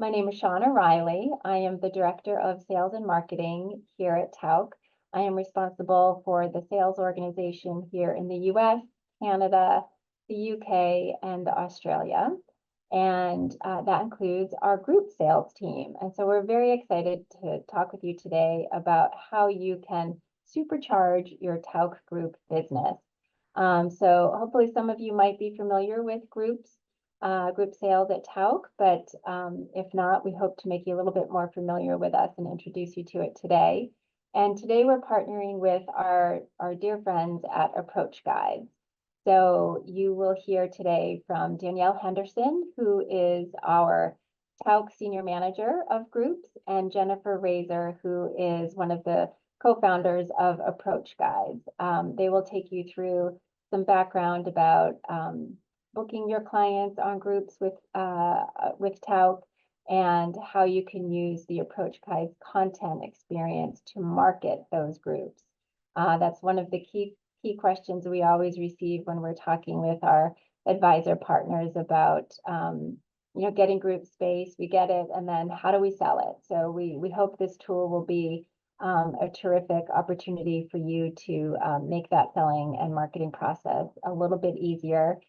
My name is Shauna Riley. I am the Director of Sales and Marketing here at Tauck. I am responsible for the sales organization here in the US, Canada, the UK, and Australia. And that includes our group sales team. And so we're very excited to talk with you today about how you can supercharge your Tauck group business. So hopefully some of you might be familiar with group sales at Tauck, but if not, we hope to make you a little bit more familiar with us and introduce you to it today. And today we're partnering with our dear friends at Approach Guides. So you will hear today from Danielle Henderson, who is our Tauck Senior Manager of Groups, and Jennifer Razor, who is one of the co-founders of Approach Guides. They will take you through some background about booking your clients on groups with Tauck and how you can use the Approach Guides content experience to market those groups. That's one of the key questions we always receive when we're talking with our advisor partners about getting group space. We get it, and then how do we sell it? So we hope this tool will be a terrific opportunity for you to make that selling and marketing process a little bit easier.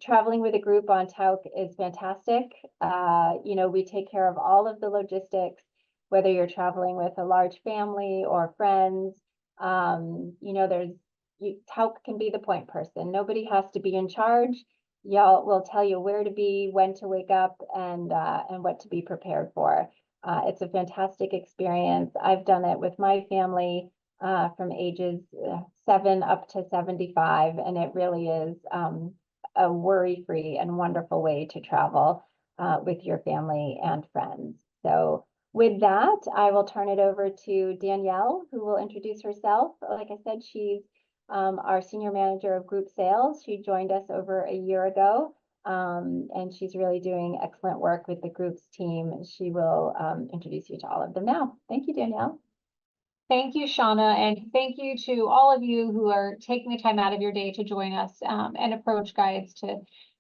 Traveling with a group on Tauck is fantastic. We take care of all of the logistics, whether you're traveling with a large family or friends. Tauck can be the point person. Nobody has to be in charge. Y'all will tell you where to be, when to wake up, and what to be prepared for. It's a fantastic experience. I've done it with my family from ages 7 up to 75, and it really is a worry-free and wonderful way to travel with your family and friends. So with that, I will turn it over to Danielle, who will introduce herself. Like I said, she's our Senior Manager of Group Sales. She joined us over a year ago, and she's really doing excellent work with the groups team. She will introduce you to all of them now. Thank you, Danielle. Thank you, Shauna, and thank you to all of you who are taking the time out of your day to join us and Approach Guides to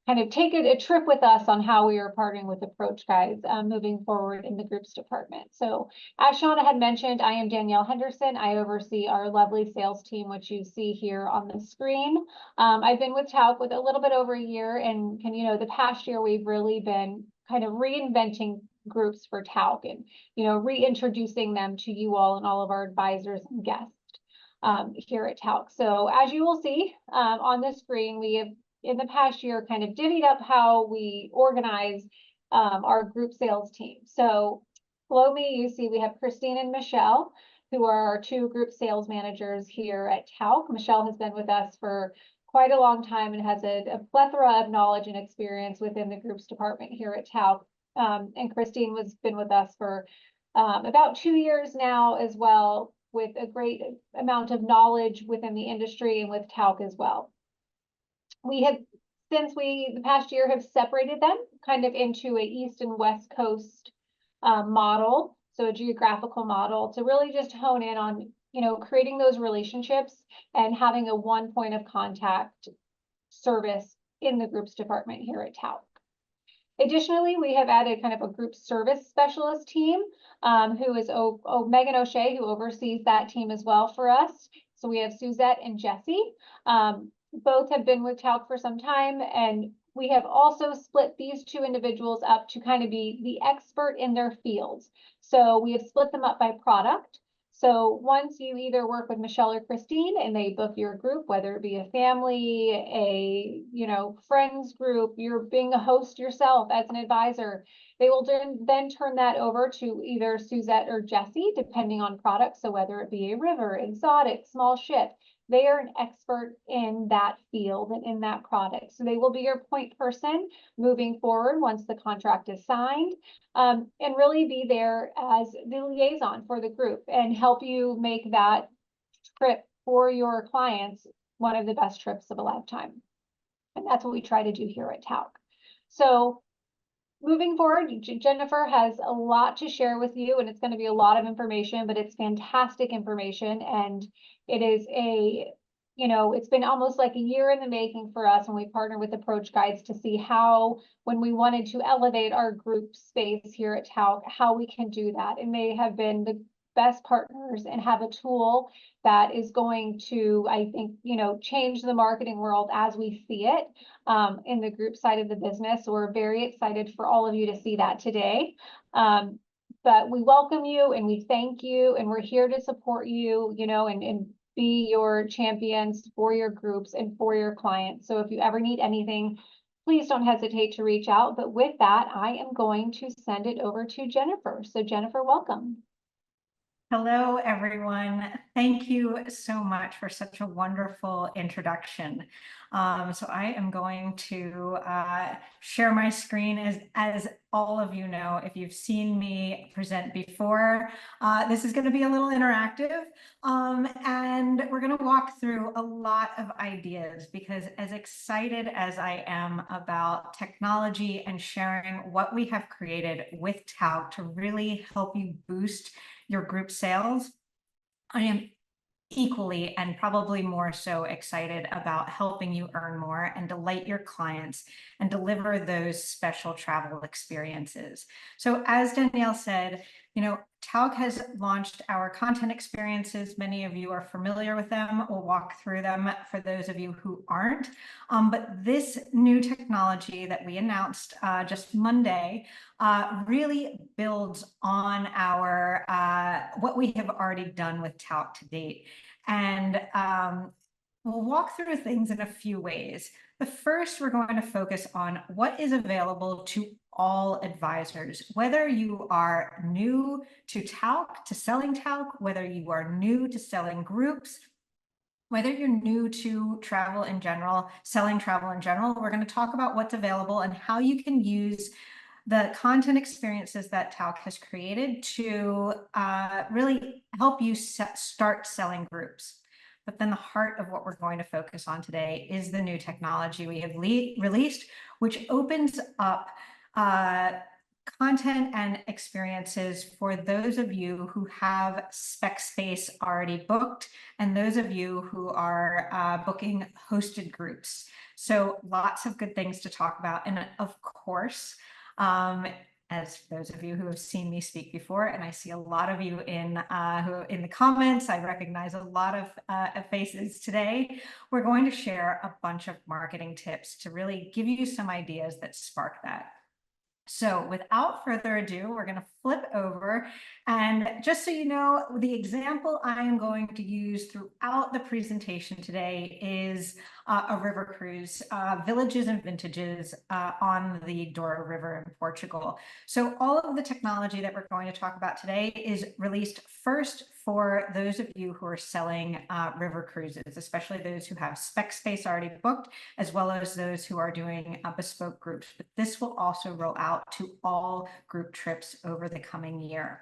kind of take a trip with us on how we are partnering with Approach Guides moving forward in the groups department. So as Shauna had mentioned, I am Danielle Henderson. I oversee our lovely sales team, which you see here on the screen. I've been with Tauck with a little bit over a year, and the past year we've really been kind of reinventing groups for Tauck and reintroducing them to you all and all of our advisors and guests here at Tauck. So as you will see on the screen, we have in the past year kind of divvied up how we organize our group sales team. So below me, you see we have Christine and Michelle, who are our 2 group sales managers here at Tauck. Michelle has been with us for quite a long time and has a plethora of knowledge and experience within the groups department here at Tauck. And Christine has been with us for about 2 years now as well, with a great amount of knowledge within the industry and with Tauck as well. We have, since the past year, have separated them kind of into a East and West Coast model, so a geographical model, to really just hone in on creating those relationships and having a one point of contact service in the groups department here at Tauck. Additionally, we have added kind of a group service specialist team, who is Megan O'Shea, who oversees that team as well for us. So we have Suzette and Jesse. Both have been with Tauck for some time, and we have also split these 2 individuals up to kind of be the expert in their fields. So we have split them up by product. So once you either work with Michelle or Christine and they book your group, whether it be a family, a friends group, you're being a host yourself as an advisor, they will then turn that over to either Suzette or Jesse, depending on product. So whether it be a river, exotic, small ship, they are an expert in that field and in that product. So they will be your point person moving forward once the contract is signed, and really be there as the liaison for the group and help you make that trip for your clients one of the best trips of a lifetime. And that's what we try to do here at Tauck. So moving forward, Jennifer has a lot to share with you, and it's going to be a lot of information, but it's fantastic information, and it is a you know, it's been almost like a year in the making for us when we partnered with Approach Guides to see how, when we wanted to elevate our group space here at Tauck, how we can do that. And they have been the best partners and have a tool that is going to, I think, you know, change the marketing world as we see it in the group side of the business. So we're very excited for all of you to see that today. But we welcome you and we thank you, and we're here to support you, you know, and be your champions for your groups and for your clients. So if you ever need anything, please don't hesitate to reach out. But with that, I am going to send it over to Jennifer. So Jennifer, welcome. Hello, everyone. Thank you so much for such a wonderful introduction. So I am going to share my screen. As all of you know, if you've seen me present before, this is going to be a little interactive. And we're going to walk through a lot of ideas, because as excited as I am about technology and sharing what we have created with Tauck to really help you boost your group sales, I am equally and probably more so excited about helping you earn more and delight your clients and deliver those special travel experiences. So as Danielle said, you know, Tauck has launched our content experiences. Many of you are familiar with them. We'll walk through them for those of you who aren't. But this new technology that we announced just Monday really builds on our what we have already done with Tauck to date. And we'll walk through things in a few ways. The first, we're going to focus on what is available to all advisors, whether you are new to Tauck, to selling Tauck, whether you are new to selling groups, whether you're new to travel in general, selling travel in general. We're going to talk about what's available and how you can use the content experiences that Tauck has created to really help you start selling groups. But then the heart of what we're going to focus on today is the new technology we have released, which opens up content and experiences for those of you who have spec space already booked and those of you who are booking hosted groups. So lots of good things to talk about. And of course, as those of you who have seen me speak before, and I see a lot of you in the comments, I recognize a lot of faces today. We're going to share a bunch of marketing tips to really give you some ideas that spark that. So without further ado, we're going to flip over, and just so you know, the example I am going to use throughout the presentation today is a river cruise, Villages and Vintages on the Douro River in Portugal. So all of the technology that we're going to talk about today is released first for those of you who are selling river cruises, especially those who have spec space already booked, as well as those who are doing bespoke groups. But this will also roll out to all group trips over the coming year.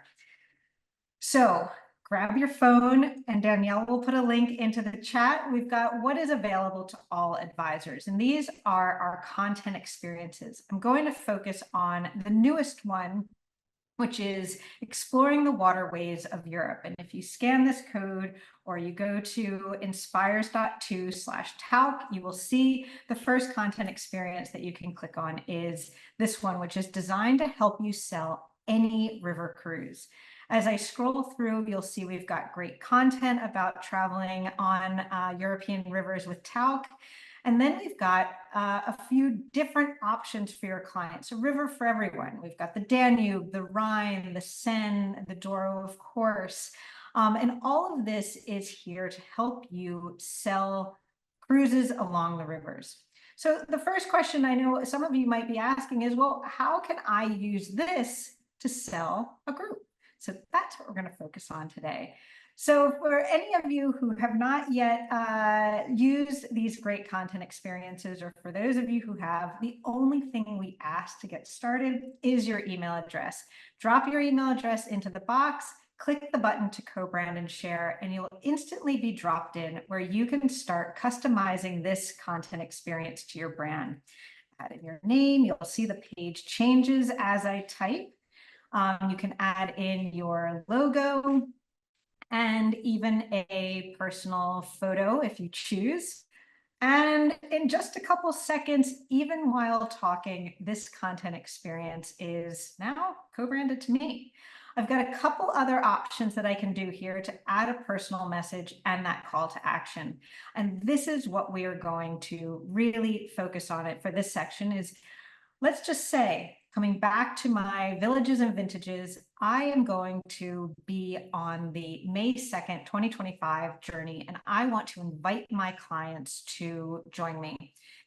So grab your phone, and Danielle will put a link into the chat. We've got what is available to all advisors, and these are our content experiences. I'm going to focus on the newest one, which is exploring the waterways of Europe. And if you scan this code or you go to inspires.to/Tauck, you will see the first content experience that you can click on is this one, which is designed to help you sell any river cruise. As I scroll through, you'll see we've got great content about traveling on European rivers with Tauck. And then we've got a few different options for your clients. A river for everyone. We've got the Danube, the Rhine, the Seine, the Douro, of course. And all of this is here to help you sell cruises along the rivers. So the first question I know some of you might be asking is, well, how can I use this to sell a group? So that's what we're going to focus on today. So for any of you who have not yet used these great content experiences, or for those of you who have, the only thing we ask to get started is your email address. Drop your email address into the box, click the button to co-brand and share, and you'll instantly be dropped in where you can start customizing this content experience to your brand. Add in your name, you'll see the page changes as I type. You can add in your logo, and even a personal photo if you choose. And in just a couple seconds, even while talking, this content experience is now co-branded to me. I've got a couple other options that I can do here to add a personal message and that call to action. And this is what we are going to really focus on it for this section is, let's just say, coming back to my villages and vintages, I am going to be on the May 2nd, 2025 journey, and I want to invite my clients to join me.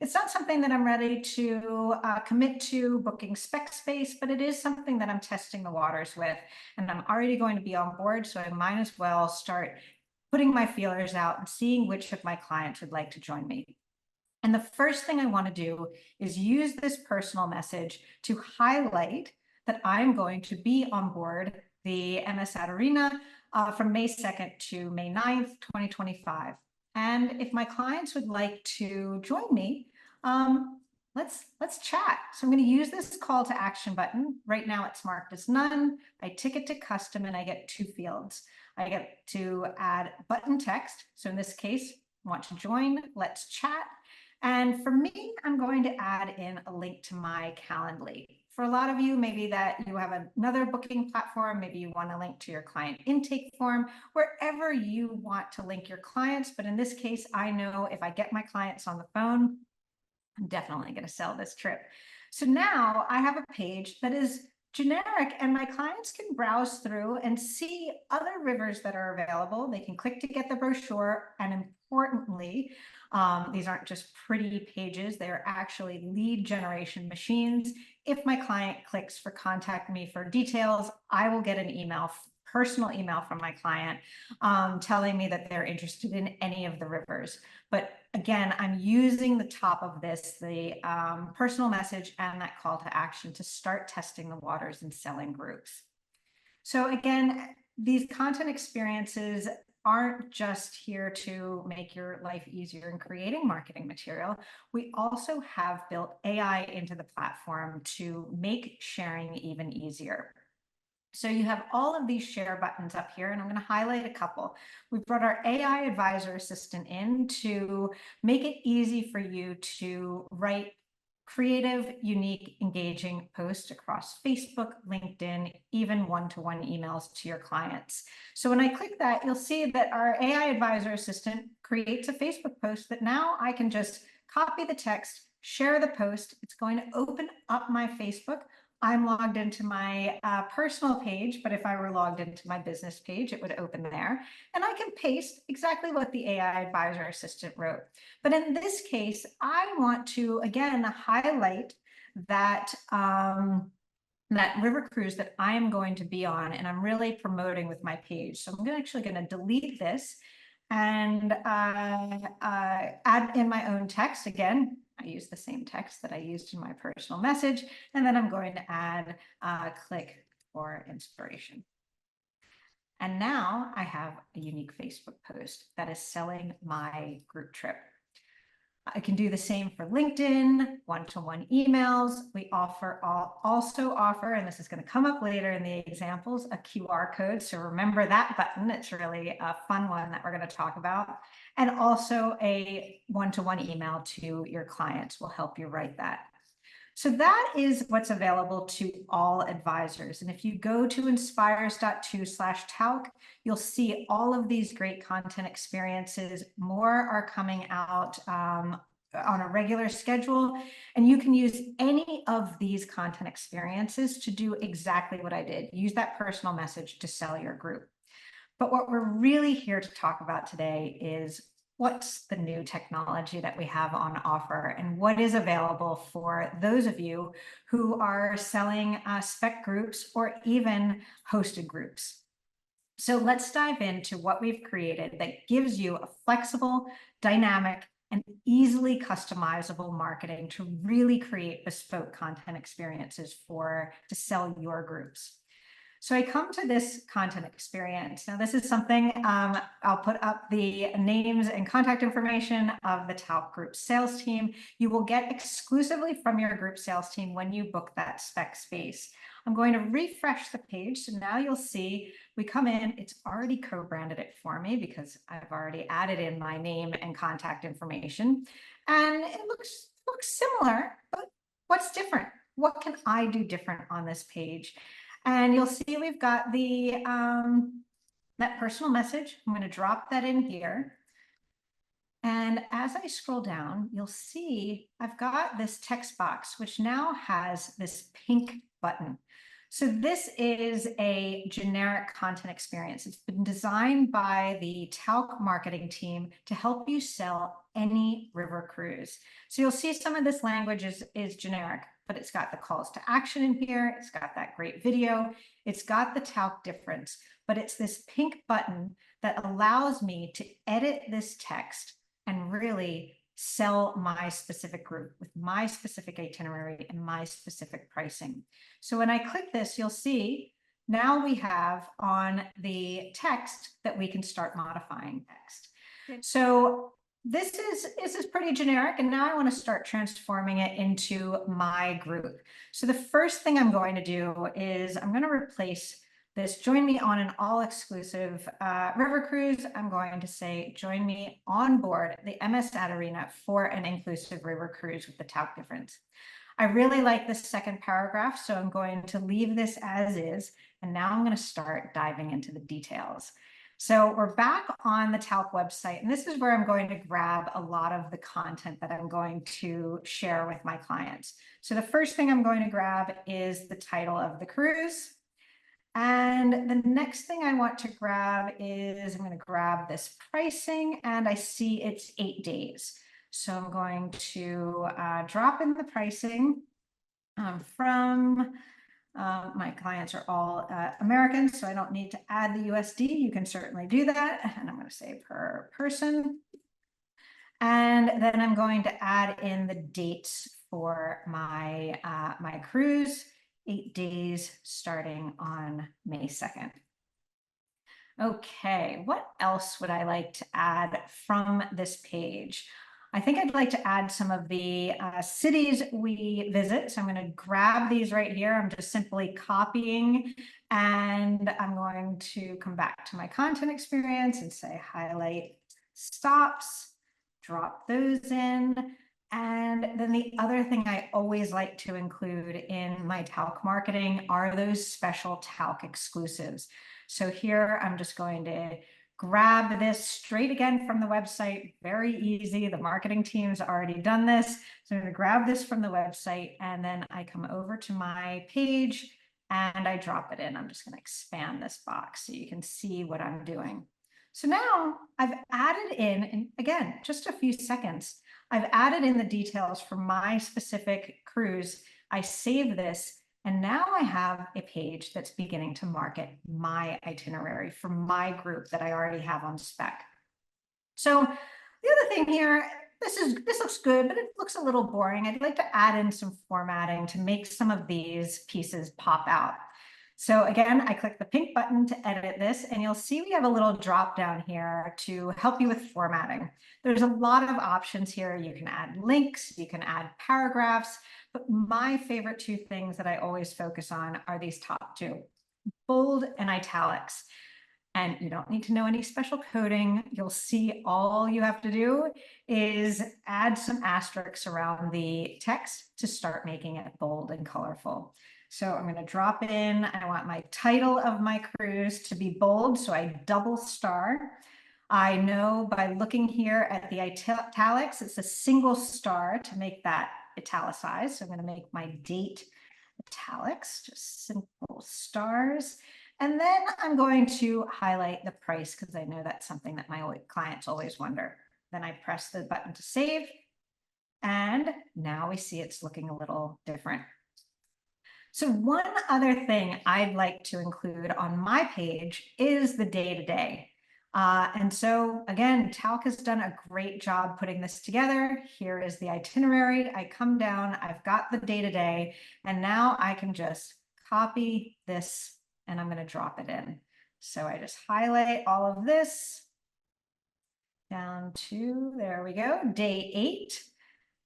It's not something that I'm ready to commit to booking spec space, but it is something that I'm testing the waters with, and I'm already going to be on board, so I might as well start putting my feelers out and seeing which of my clients would like to join me. And the first thing I want to do is use this personal message to highlight that I'm going to be on board the MS Ad Arena from May 2nd to May 9th, 2025. And if my clients would like to join me, let's chat. So I'm going to use this call to action button. Right now it's marked as none. I tick it to custom and I get 2 fields. I get to add button text. So in this case, want to join, let's chat. And for me, I'm going to add in a link to my Calendly. For a lot of you, maybe that you have another booking platform, maybe you want to link to your client intake form, wherever you want to link your clients. But in this case, I know if I get my clients on the phone, I'm definitely going to sell this trip. So now I have a page that is generic and my clients can browse through and see other rivers that are available. They can click to get the brochure, and importantly, these aren't just pretty pages, they're actually lead generation machines. If my client clicks for contact me for details, I will get an email, personal email from my client telling me that they're interested in any of the rivers. But again, I'm using the top of this, the personal message and that call to action to start testing the waters and selling groups. So again, these content experiences aren't just here to make your life easier in creating marketing material. We also have built AI into the platform to make sharing even easier. So you have all of these share buttons up here, and I'm going to highlight a couple. We've brought our AI advisor assistant in to make it easy for you to write creative, unique, engaging posts across Facebook, LinkedIn, even one-to-one emails to your clients. So when I click that, you'll see that our AI advisor assistant creates a Facebook post that now I can just copy the text, share the post. It's going to open up my Facebook. I'm logged into my personal page, but if I were logged into my business page, it would open there. And I can paste exactly what the AI advisor assistant wrote. But in this case, I want to, again, highlight that, that river cruise that I'm going to be on, and I'm really promoting with my page. So I'm actually going to delete this and add in my own text again. I use the same text that I used in my personal message, and then I'm going to add click for inspiration. And now I have a unique Facebook post that is selling my group trip. I can do the same for LinkedIn, one-to-one emails. We also offer, and this is going to come up later in the examples, a QR code. So remember that button. It's really a fun one that we're going to talk about. And also a one-to-one email to your clients will help you write that. So that is what's available to all advisors. And if you go to inspires.to/Tauck, you'll see all of these great content experiences. More are coming out on a regular schedule. And you can use any of these content experiences to do exactly what I did. Use that personal message to sell your group. But what we're really here to talk about today is what's the new technology that we have on offer and what is available for those of you who are selling spec groups or even hosted groups. So let's dive into what we've created that gives you a flexible, dynamic, and easily customizable marketing to really create bespoke content experiences to sell your groups. So I come to this content experience. Now, this is something I'll put up the names and contact information of the Tauck group sales team. You will get exclusively from your group sales team when you book that spec space. I'm going to refresh the page. So now you'll see we come in, it's already co-branded it for me because I've already added in my name and contact information. And it looks similar, but what's different? What can I do different on this page? And you'll see we've got the that personal message. I'm going to drop that in here. And as I scroll down, you'll see I've got this text box, which now has this pink button. So this is a generic content experience. It's been designed by the Tauck marketing team to help you sell any river cruise. So you'll see some of this language is generic, but it's got the calls to action in here. It's got that great video. It's got the Tauck difference, but it's this pink button that allows me to edit this text and really sell my specific group with my specific itinerary and my specific pricing. So when I click this, you'll see now we have on the text that we can start modifying text. So this is pretty generic, and now I want to start transforming it into my group. So the first thing I'm going to do is I'm going to replace this join me on an all-exclusive river cruise. I'm going to say join me on board the MS Ad Arena for an inclusive river cruise with the Tauck difference. I really like this second paragraph, so I'm going to leave this as is, and now I'm going to start diving into the details. So we're back on the Tauck website, and this is where I'm going to grab a lot of the content that I'm going to share with my clients. So the first thing I'm going to grab is the title of the cruise. And the next thing I want to grab is I'm going to grab this pricing, and I see it's 8 days. So I'm going to drop in the pricing from my clients are all Americans, so I don't need to add the USD. You can certainly do that. And I'm going to say per person. And then I'm going to add in the dates for my, my cruise. 8 days starting on May 2nd. Okay, what else would I like to add from this page? I think I'd like to add some of the cities we visit. So I'm going to grab these right here. I'm just simply copying, and I'm going to come back to my content experience and say highlight stops, drop those in. And then the other thing I always like to include in my Tauck marketing are those special Tauck exclusives. So here I'm just going to grab this straight again from the website. Very easy. The marketing team's already done this. So I'm going to grab this from the website, and then I come over to my page and I drop it in. I'm just going to expand this box so you can see what I'm doing. So now I've added in again, just a few seconds, I've added in the details for my specific cruise. I save this, and now I have a page that's beginning to market my itinerary for my group that I already have on spec. So the other thing here, this looks good, but it looks a little boring. I'd like to add in some formatting to make some of these pieces pop out. So again, I click the pink button to edit this, and you'll see we have a little drop down here to help you with formatting. There's a lot of options here. You can add links, you can add paragraphs, but my favorite two things that I always focus on are these top two, bold and italics. And you don't need to know any special coding. You'll see all you have to do is add some asterisks around the text to start making it bold and colorful. So I'm going to drop in. I want my title of my cruise to be bold, so I double star. I know by looking here at the italics, it's a single star to make that italicized. So I'm going to make my date italics, just simple stars. And then I'm going to highlight the price because I know that's something that my clients always wonder. Then I press the button to save. And now we see it's looking a little different. So one other thing I'd like to include on my page is the day-to-day. And so again, Tauck has done a great job putting this together. Here is the itinerary. I come down, I've got the day-to-day, and now I can just copy this and I'm going to drop it in. So I just highlight all of this down to, there we go, day 8.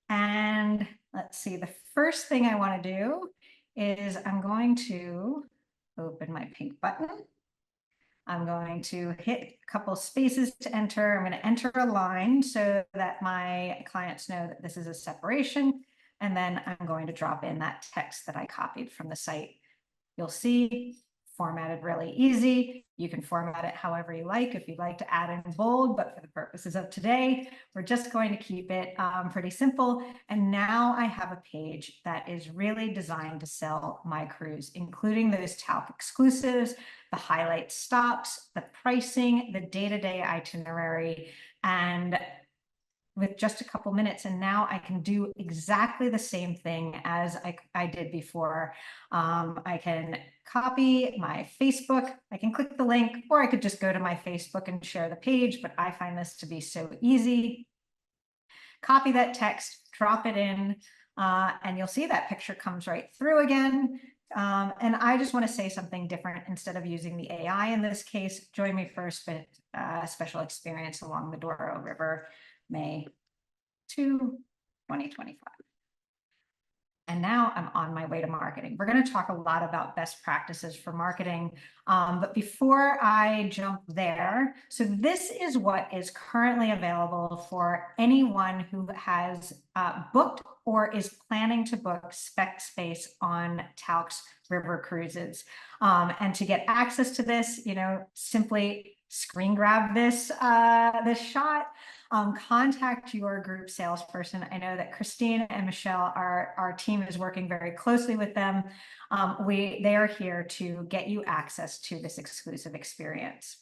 And let's see, the first thing I want to do is I'm going to open my pink button. I'm going to hit a couple spaces to enter. I'm going to enter a line so that my clients know that this is a separation. And then I'm going to drop in that text that I copied from the site. You'll see formatted really easy. You can format it however you like, if you'd like to add in bold, but for the purposes of today, we're just going to keep it pretty simple. And now I have a page that is really designed to sell my cruise, including those Tauck exclusives, the highlight stops, the pricing, the day-to-day itinerary, and with just a couple minutes. And now I can do exactly the same thing as I did before. I can copy my Facebook, I can click the link, or I could just go to my Facebook and share the page, but I find this to be so easy. Copy that text, drop it in, and you'll see that picture comes right through again. And I just want to say something different instead of using the AI in this case. Join me for a special experience along the Douro River, May 2, 2025. And now I'm on my way to marketing. We're going to talk a lot about best practices for marketing. But before I jump there, so this is what is currently available for anyone who has booked or is planning to book spec space on Tauck's river cruises. And to get access to this, simply screen grab this shot. Contact your group salesperson. I know that Christine and Michelle, our team is working very closely with them. They are here to get you access to this exclusive experience.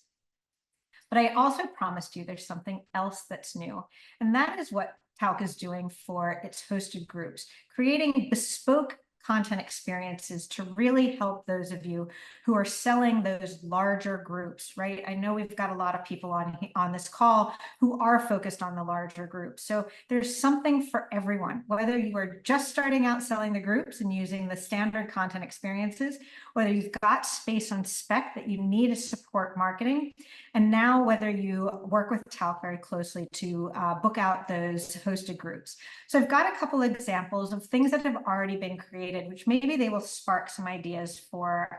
But I also promised you there's something else that's new, and that is what Tauck is doing for its hosted groups, creating bespoke content experiences to really help those of you who are selling those larger groups, right? I know we've got a lot of people on this call who are focused on the larger groups. So there's something for everyone, whether you are just starting out selling the groups and using the standard content experiences, whether you've got space on spec that you need to support marketing, and now whether you work with Tauck very closely to book out those hosted groups. So I've got a couple examples of things that have already been created, which maybe they will spark some ideas for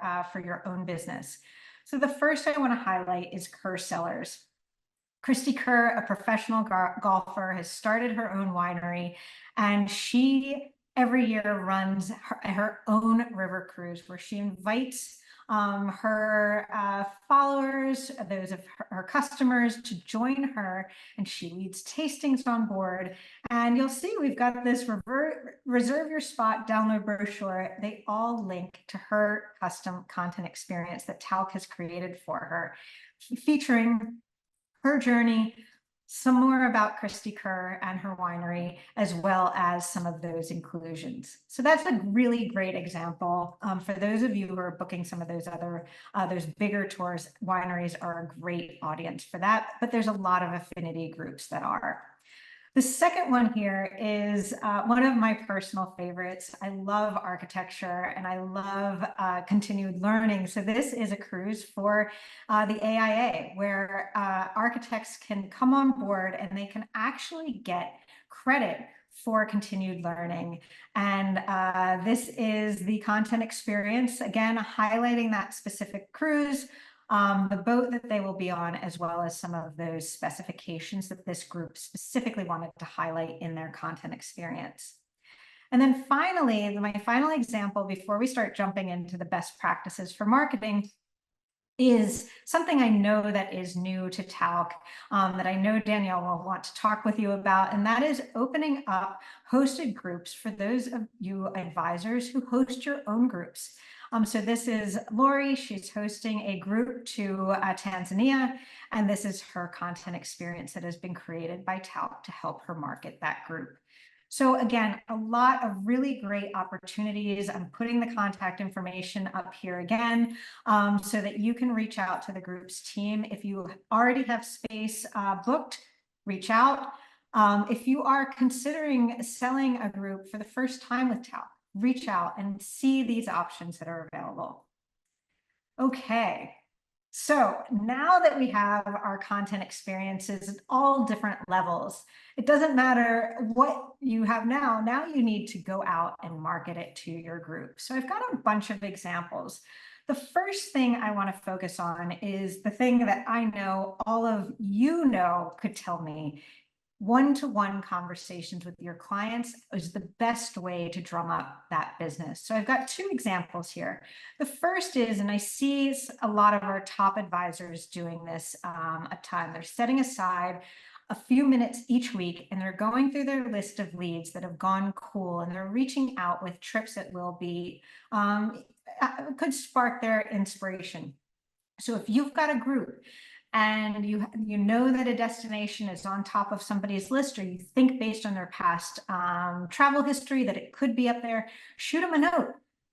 your own business. So the first I want to highlight is Kerr Cellars. Christy Kerr, a professional golfer, has started her own winery, and she every year runs her own river cruise where she invites her followers, those of her customers, to join her, and she leads tastings on board. And you'll see we've got this reserve your spot download brochure. They all link to her custom content experience that Tauck has created for her, featuring her journey, some more about Christy Kerr and her winery, as well as some of those inclusions. So that's a really great example. For those of you who are booking some of those other, those bigger tours, wineries are a great audience for that, but there's a lot of affinity groups that are. The second one here is one of my personal favorites. I love architecture and I love continued learning. So this is a cruise for the AIA where architects can come on board and they can actually get credit for continued learning. And this is the content experience, again, highlighting that specific cruise, the boat that they will be on, as well as some of those specifications that this group specifically wanted to highlight in their content experience. And then finally, my final example before we start jumping into the best practices for marketing is something I know that is new to Tauck, that I know Danielle will want to talk with you about, and that is opening up hosted groups for those of you advisors who host your own groups. So this is Lori. She's hosting a group to Tanzania, and this is her content experience that has been created by Tauck to help her market that group. So again, a lot of really great opportunities. I'm putting the contact information up here again so that you can reach out to the group's team. If you already have space booked, reach out. If you are considering selling a group for the first time with Tauck, reach out and see these options that are available. Okay, So now that we have our content experiences at all different levels, it doesn't matter what you have now you need to go out and market it to your group. So I've got a bunch of examples. The first thing I want to focus on is the thing that I know all of you know could tell me. One-to-one conversations with your clients is the best way to drum up that business. So I've got two examples here. The first is, and I see a lot of our top advisors doing this a ton, they're setting aside a few minutes each week and they're going through their list of leads that have gone cool and they're reaching out with trips that will be, could spark their inspiration. So if you've got a group and you know that a destination is on top of somebody's list, or you think based on their past travel history that it could be up there, shoot them a note.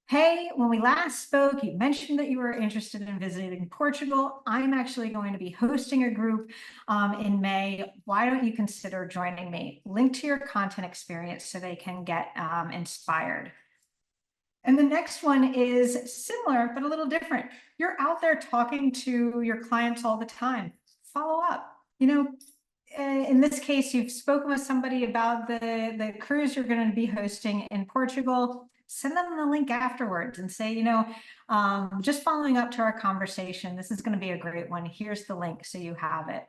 Hey, when we last spoke, you mentioned that you were interested in visiting Portugal. I'm actually going to be hosting a group in May. Why don't you consider joining me? Link to your content experience so they can get inspired. And the next one is similar, but a little different. You're out there talking to your clients all the time. Follow up. You know, in this case, you've spoken with somebody about the cruise you're going to be hosting in Portugal. Send them the link afterwards and say, you know, just following up to our conversation, this is going to be a great one. Here's the link so you have it.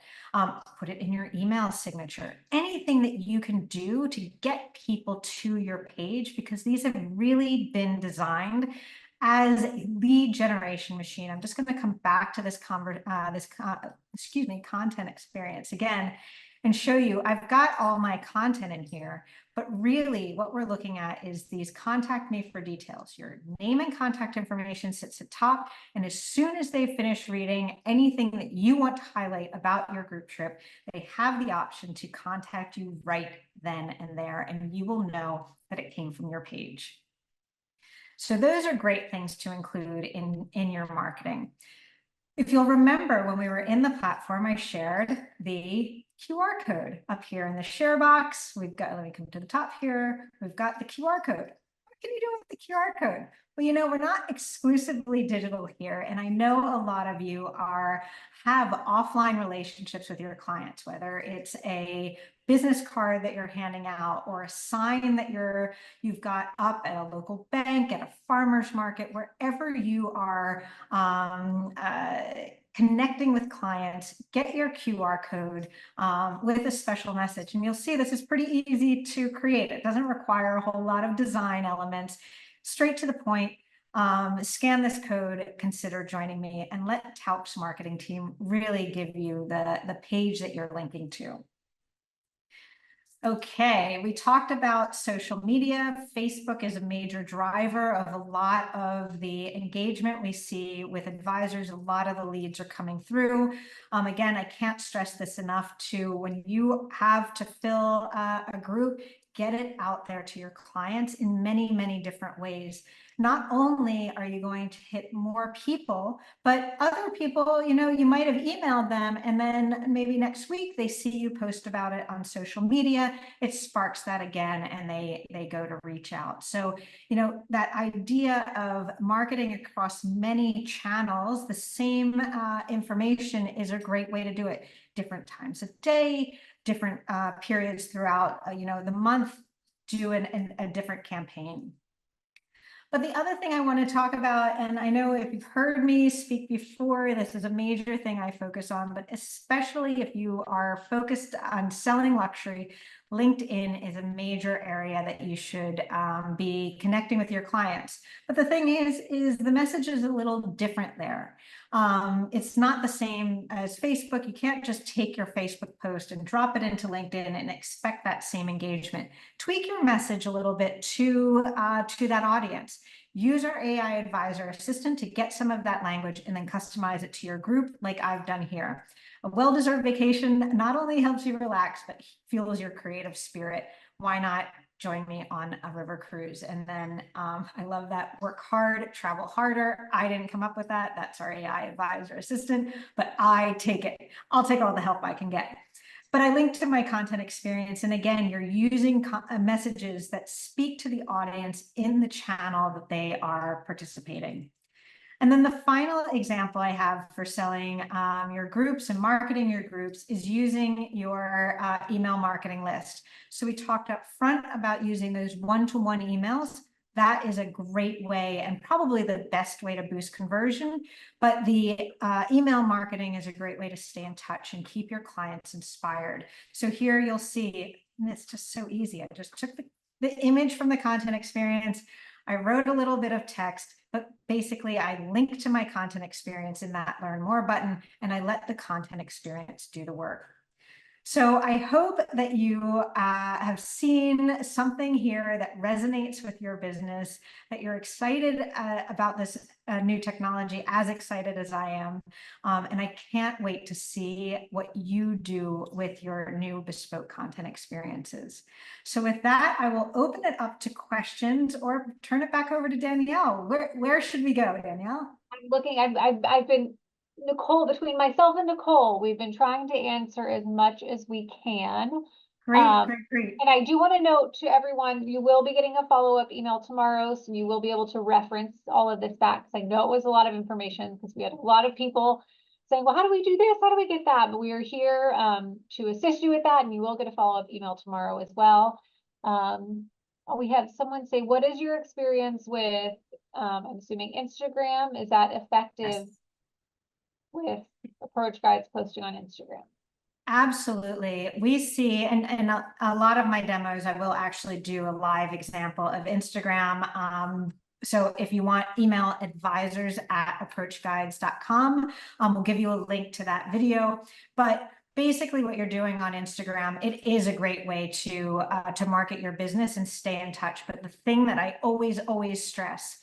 Put it in your email signature. Anything that you can do to get people to your page, because these have really been designed as a lead generation machine. I'm just going to come back to this content experience again and show you I've got all my content in here, but really what we're looking at is these contact me for details. Your name and contact information sits at top, and as soon as they finish reading anything that you want to highlight about your group trip, they have the option to contact you right then and there, and you will know that it came from your page. So those are great things to include in your marketing. If you'll remember, when we were in the platform, I shared the QR code up here in the share box. We've got, let me come to the top here. We've got the QR code. What can you do with the QR code? Well, you know, we're not exclusively digital here. And I know a lot of you have offline relationships with your clients, whether it's a business card that you're handing out or a sign that you've got up at a local bank, at a farmer's market, wherever you are connecting with clients. Get your QR code with a special message. And you'll see this is pretty easy to create. It doesn't require a whole lot of design elements. Straight to the point. Scan this code, consider joining me, and let Tauck's marketing team really give you the page that you're linking to. Okay, we talked about social media. Facebook is a major driver of a lot of the engagement we see with advisors. A lot of the leads are coming through. Again, I can't stress this enough when you have to fill a group, get it out there to your clients in many, many different ways. Not only are you going to hit more people, but other people, you know, you might have emailed them and then maybe next week they see you post about it on social media. It sparks that again and they go to reach out. So, you know, that idea of marketing across many channels, the same information is a great way to do it. Different times of day, different periods throughout, you know, the month, do a different campaign. But the other thing I want to talk about, and I know if you've heard me speak before, this is a major thing I focus on, but especially if you are focused on selling luxury, LinkedIn is a major area that you should be connecting with your clients. But the thing is the message is a little different there. It's not the same as Facebook. You can't just take your Facebook post and drop it into LinkedIn and expect that same engagement. Tweak your message a little bit to that audience. Use our AI advisor assistant to get some of that language and then customize it to your group like I've done here. A well-deserved vacation not only helps you relax, but fuels your creative spirit. Why not join me on a river cruise? And then I love that work hard, travel harder. I didn't come up with that. That's our AI advisor assistant, but I take it. I'll take all the help I can get. But I linked to my content experience. And again, you're using messages that speak to the audience in the channel that they are participating. And then the final example I have for selling your groups and marketing your groups is using your email marketing list. So we talked up front about using those one-to-one emails. That is a great way and probably the best way to boost conversion. But the email marketing is a great way to stay in touch and keep your clients inspired. So here you'll see, and it's just so easy. I just took the image from the content experience. I wrote a little bit of text, but basically I link to my content experience in that Learn More button, and I let the content experience do the work. So I hope that you have seen something here that resonates with your business, that you're excited about this new technology, as excited as I am. And I can't wait to see what you do with your new bespoke content experiences. So with that, I will open it up to questions or turn it back over to Danielle. Where should we go, Danielle? I'm looking, I've been, Nicole, between myself and Nicole, we've been trying to answer as much as we can. Great, Um, great. And I do want to note to everyone, you will be getting a follow-up email tomorrow, so you will be able to reference all of this back, because I know it was a lot of information, because we had a lot of people saying, well, how do we do this? How do we get that? But we are here to assist you with that, and you will get a follow-up email tomorrow as well. We had someone say, what is your experience with, I'm assuming Instagram? Is that effective with approach guides posting on Instagram? Absolutely. We see, and a lot of my demos, I will actually do a live example of Instagram. So if you want, email advisors@approachguides.com. We'll give you a link to that video. But basically what you're doing on Instagram, it is a great way to market your business and stay in touch. But the thing that I always stress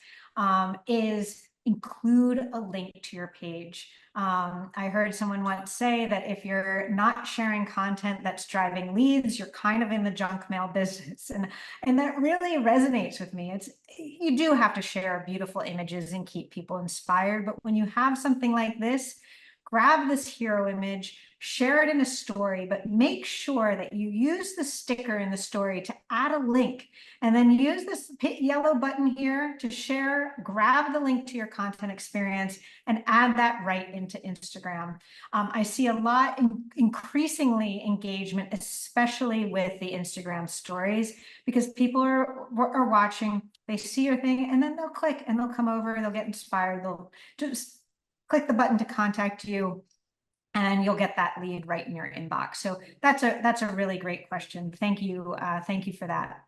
is include a link to your page. I heard someone once say that if you're not sharing content that's driving leads, you're kind of in the junk mail business. And that really resonates with me. You do have to share beautiful images and keep people inspired. But when you have something like this, grab this hero image, share it in a story, but make sure that you use the sticker in the story to add a link, and then use this yellow button here to share, grab the link to your content experience and add that right into Instagram. I see a lot increasingly engagement, especially with the Instagram stories, because people are watching, they see your thing, and then they'll click and they'll come over, they'll get inspired, they'll just click the button to contact you, and you'll get that lead right in your inbox. So that's a really great question. Thank you for that.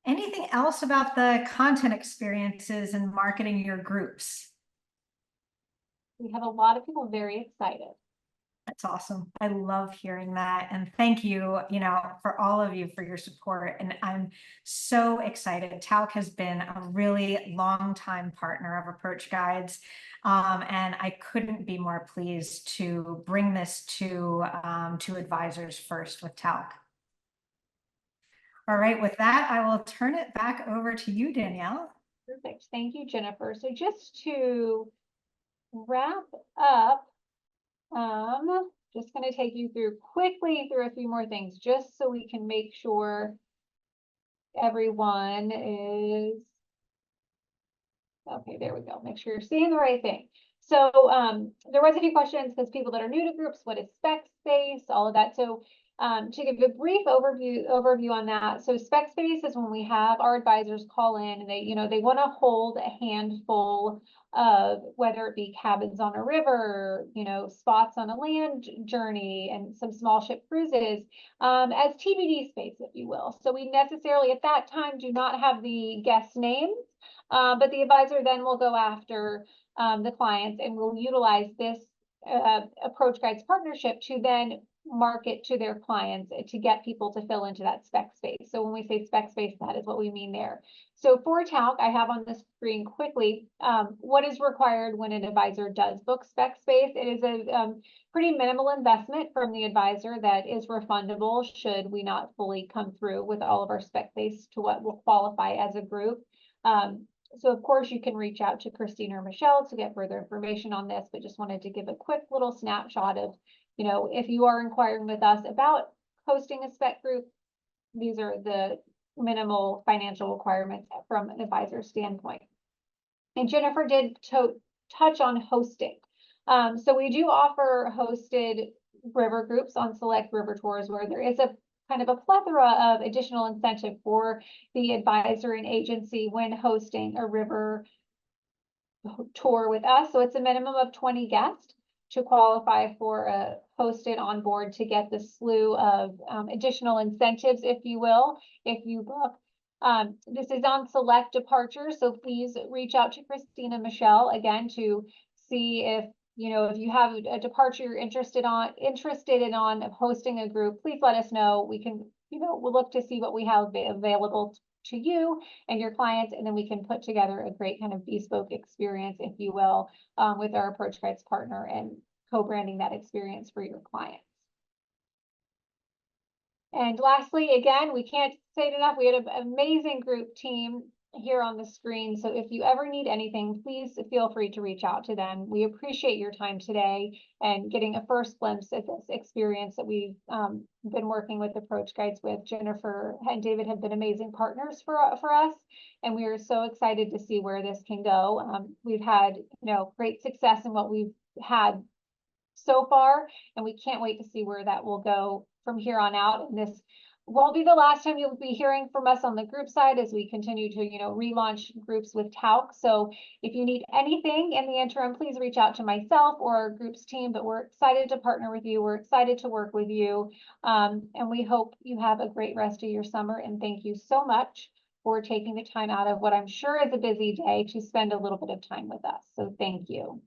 Anything else about the content experiences and marketing your groups? We have a lot of people very excited. That's awesome. I love hearing that. And thank you, for all of you for your support. And I'm so excited. Tauck has been a really long time partner of Approach Guides. And I couldn't be more pleased to bring this to advisors first with Tauck. All right, with that, I will turn it back over to you, Danielle. Perfect. Thank you, Jennifer. So just to wrap up, just going to take you quickly through a few more things, just so we can make sure everyone is, okay, there we go. Make sure you're seeing the right thing. So there was a few questions because people that are new to groups, what is spec space, all of that. So to give a brief overview on that. So spec space is when we have our advisors call in and they want to hold a handful of, whether it be cabins on a river, spots on a land journey, and some small ship cruises, as TBD space, if you will. So we necessarily at that time do not have the guest names, but the advisor then will go after the clients and will utilize this Approach Guides partnership to then market to their clients to get people to fill into that spec space. So when we say spec space, that is what we mean there. So for Tauck, I have on the screen quickly what is required when an advisor does book spec space. It is a pretty minimal investment from the advisor that is refundable should we not fully come through with all of our spec space to what will qualify as a group. So of course you can reach out to Christine or Michelle to get further information on this, but just wanted to give a quick little snapshot of, if you are inquiring with us about hosting a spec group, these are the minimal financial requirements from an advisor standpoint. And Jennifer did touch on hosting. So we do offer hosted river groups on select river tours where there is a kind of a plethora of additional incentive for the advisor and agency when hosting a river tour with us. So it's a minimum of 20 guests to qualify for a hosted on board to get the slew of additional incentives, if you will, if you book. This is on select departures, so please reach out to Christina Michelle again to see if if you have a departure you're interested in hosting a group. Please let us know. We can we'll look to see what we have available to you and your clients, and then we can put together a great kind of bespoke experience, if you will, with our Approach Guides partner and co-branding that experience for your clients. And lastly, again, we can't say it enough, we had an amazing group team here on the screen. So if you ever need anything, please feel free to reach out to them. We appreciate your time today and getting a first glimpse at this experience that we've been working with Approach Guides with. Jennifer and David have been amazing partners for us, and we are so excited to see where this can go. We've had great success in what we've had so far, and we can't wait to see where that will go from here on out. And this won't be the last time you'll be hearing from us on the group side as we continue to relaunch groups with Tauck. So if you need anything in the interim, please reach out to myself or our groups team. But we're excited to partner with you. We're excited to work with you, and we hope you have a great rest of your summer. And thank you so much for taking the time out of what I'm sure is a busy day to spend a little bit of time with us. So thank you.